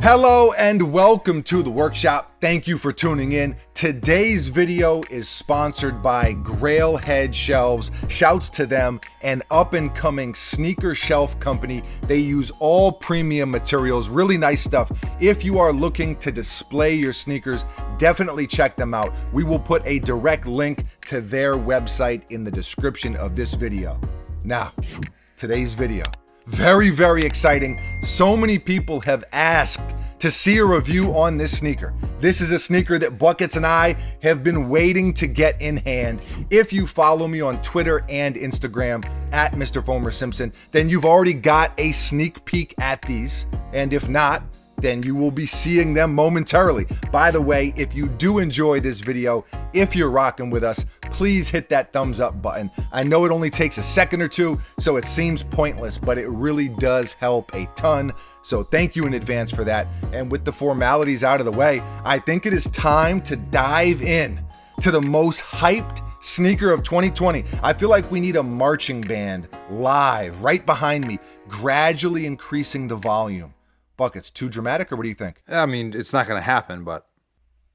Hello and welcome to the workshop. Thank you for tuning in. Today's video is sponsored by Grailhead Shelves. Shouts to them, an up-and-coming sneaker shelf company. They use all premium materials, really nice stuff. If you are looking to display your sneakers, definitely check them out. We will put a direct link to their website in the description of this video. Now, today's video. Very, very exciting. So many people have asked to see a review on this sneaker. This is a sneaker that Buckets and I have been waiting to get in hand. If you follow me on Twitter and Instagram at Mr. Fomer Simpson, then you've already got a sneak peek at these. And if not, then you will be seeing them momentarily. By the way, if you do enjoy this video, if you're rocking with us, please hit that thumbs up button. I know it only takes a second or two, so it seems pointless, but it really does help a ton. So thank you in advance for that. And with the formalities out of the way, I think it is time to dive in to the most hyped sneaker of 2020. I feel like we need a marching band live right behind me, gradually increasing the volume. Buckets, too dramatic, or what do you think? I mean, it's not going to happen, but...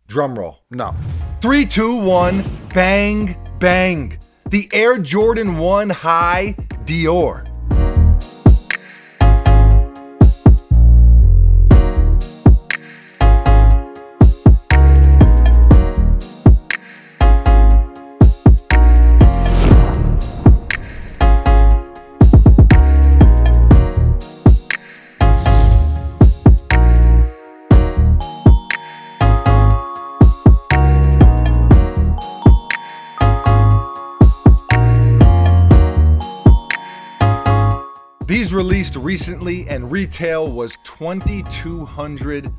Drum roll. No. 3, 2, 1, bang, bang. The Air Jordan 1 High Dior. These released recently and retail was $2,200.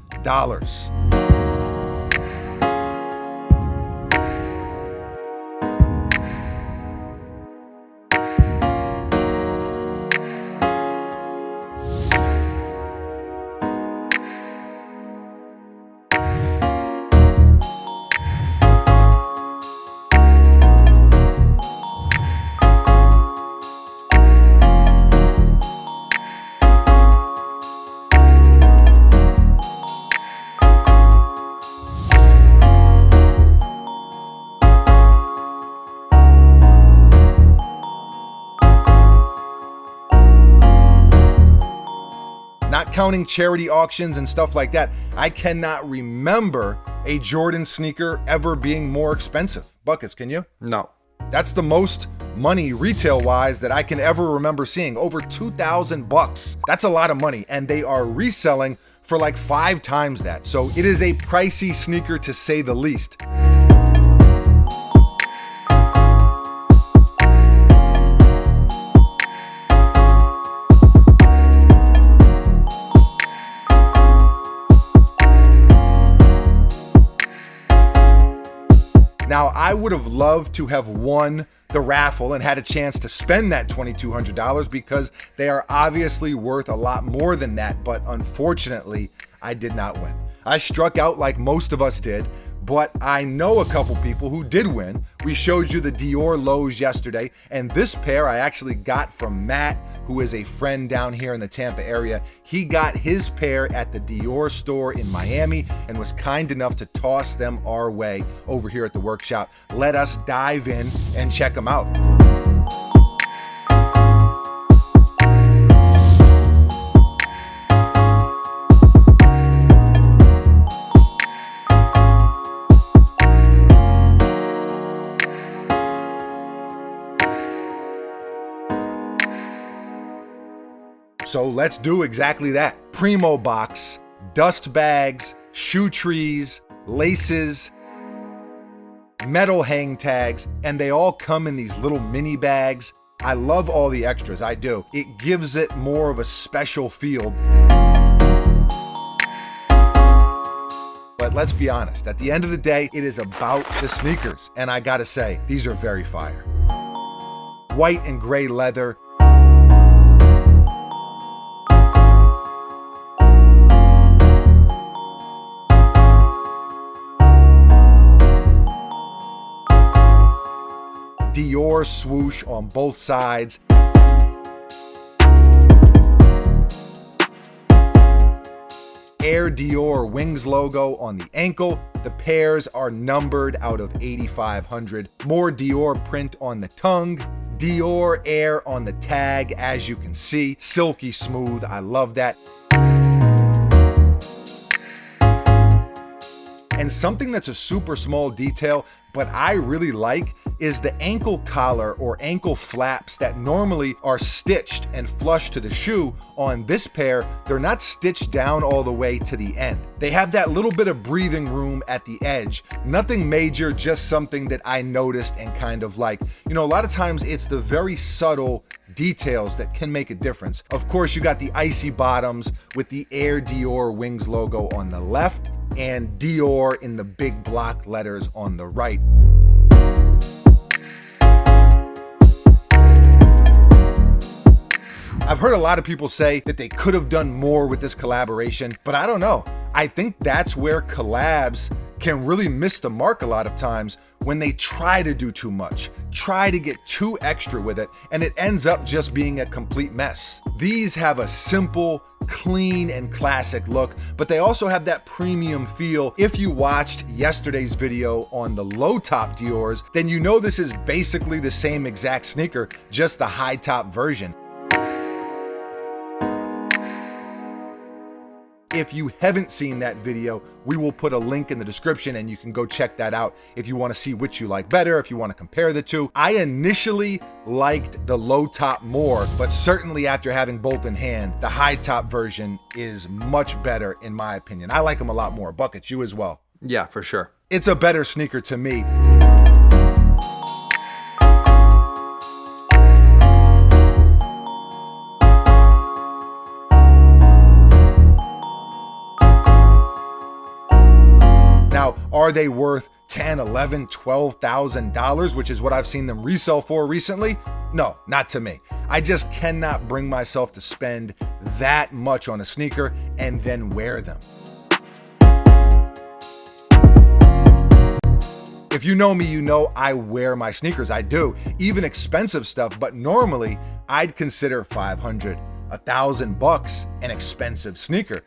Not counting charity auctions and stuff like that, I cannot remember a Jordan sneaker ever being more expensive. Buckets, can you? No. That's the most money retail-wise that I can ever remember seeing. Over $2,000. That's a lot of money, and they are reselling for like 5 times that. So it is a pricey sneaker to say the least. Now, I would have loved to have won the raffle and had a chance to spend that $2,200 because they are obviously worth a lot more than that, but unfortunately, I did not win. I struck out like most of us did, but I know a couple people who did win. We showed you the Dior lows yesterday, and this pair I actually got from Matt, who is a friend down here in the Tampa area. He got his pair at the Dior store in Miami and was kind enough to toss them our way over here at the workshop. Let us dive in and check them out. So let's do exactly that. Primo box, dust bags, shoe trees, laces, metal hang tags, and they all come in these little mini bags. I love all the extras, I do. It gives it more of a special feel. But let's be honest, at the end of the day, it is about the sneakers. And I gotta say, these are very fire. White and gray leather. Dior swoosh on both sides. Air Dior Wings logo on the ankle. The pairs are numbered out of 8,500. More Dior print on the tongue. Dior Air on the tag, as you can see. Silky smooth, I love that. And something that's a super small detail, but I really like, is the ankle collar or ankle flaps that normally are stitched and flush to the shoe. On this pair, they're not stitched down all the way to the end. They have that little bit of breathing room at the edge. Nothing major, just something that I noticed and kind of like. You know, a lot of times it's the very subtle details that can make a difference. Of course, you got the icy bottoms with the Air Dior Wings logo on the left and Dior in the big block letters on the right. I've heard a lot of people say that they could have done more with this collaboration, but I don't know. I think that's where collabs can really miss the mark a lot of times, when they try to do too much, try to get too extra with it, and it ends up just being a complete mess. These have a simple, clean, and classic look, but they also have that premium feel. If you watched yesterday's video on the low top Dior's, then you know this is basically the same exact sneaker, just the high top version. If you haven't seen that video, we will put a link in the description and you can go check that out if you want to see which you like better, if you want to compare the two. I initially liked the low top more, but certainly after having both in hand, the high top version is much better in my opinion. I like them a lot more. Buckets, you as well? Yeah, for sure. It's a better sneaker to me. Now, are they worth $10,000, $11,000, $12,000, which is what I've seen them resell for recently? No, not to me. I just cannot bring myself to spend that much on a sneaker and then wear them. If you know me, you know I wear my sneakers. I do, even expensive stuff, but normally I'd consider $500, $1,000 an expensive sneaker.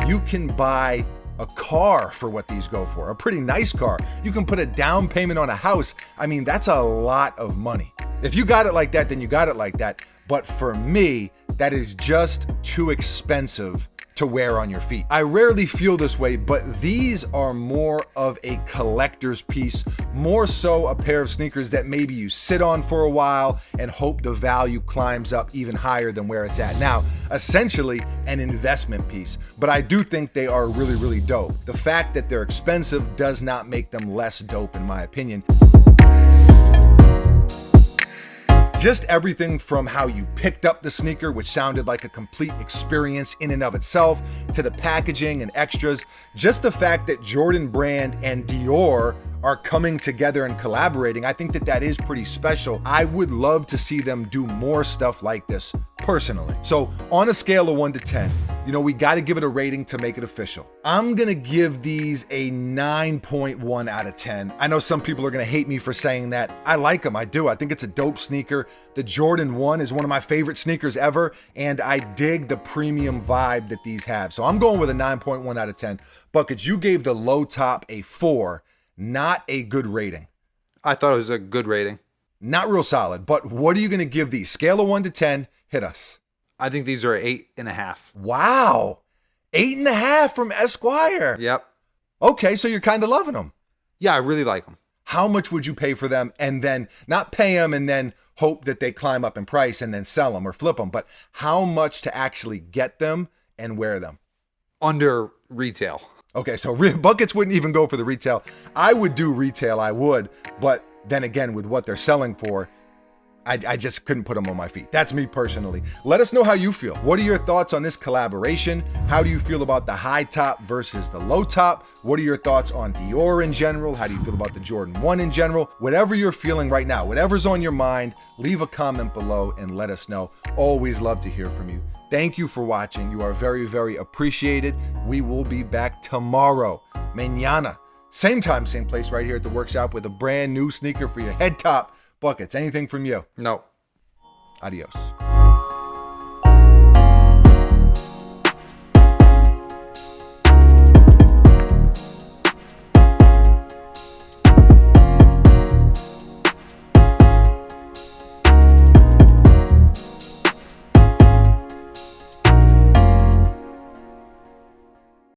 You can buy a car for what these go for, a pretty nice car. You can put a down payment on a house. I mean, that's a lot of money. If you got it like that, then you got it like that. But for me, that is just too expensive to wear on your feet. I rarely feel this way, but these are more of a collector's piece, more so a pair of sneakers that maybe you sit on for a while and hope the value climbs up even higher than where it's at now. Essentially an investment piece, but I do think they are really, really dope. The fact that they're expensive does not make them less dope in my opinion. Just everything from how you picked up the sneaker, which sounded like a complete experience in and of itself, to the packaging and extras. Just the fact that Jordan Brand and Dior are coming together and collaborating, I think that that is pretty special. I would love to see them do more stuff like this personally. So on a scale of 1 to 10, you know, we got to give it a rating to make it official. I'm going to give these a 9.1 out of 10. I know some people are going to hate me for saying that. I like them. I do. I think it's a dope sneaker. The Jordan 1 is one of my favorite sneakers ever, and I dig the premium vibe that these have. So I'm going with a 9.1 out of 10. Buckets, you gave the low top a 4, not a good rating. I thought it was a good rating. Not real solid, but what are you going to give these? Scale of 1 to 10, hit us. I think these are 8.5. Wow. 8.5 from Esquire. Yep. Okay, so you're kind of loving them. Yeah, I really like them. How much would you pay for them and then not pay them and then hope that they climb up in price and then sell them or flip them, but how much to actually get them and wear them? Under retail. Okay, so Buckets wouldn't even go for the retail. I would do retail, I would, but then again, with what they're selling for, I just couldn't put them on my feet. That's me personally. Let us know how you feel. What are your thoughts on this collaboration? How do you feel about the high top versus the low top? What are your thoughts on Dior in general? How do you feel about the Jordan 1 in general? Whatever you're feeling right now, whatever's on your mind, leave a comment below and let us know. Always love to hear from you. Thank you for watching. You are very, very appreciated. We will be back tomorrow mañana. Same time, same place, right here at the workshop with a brand new sneaker for your head top buckets. Anything from you? No. Adios.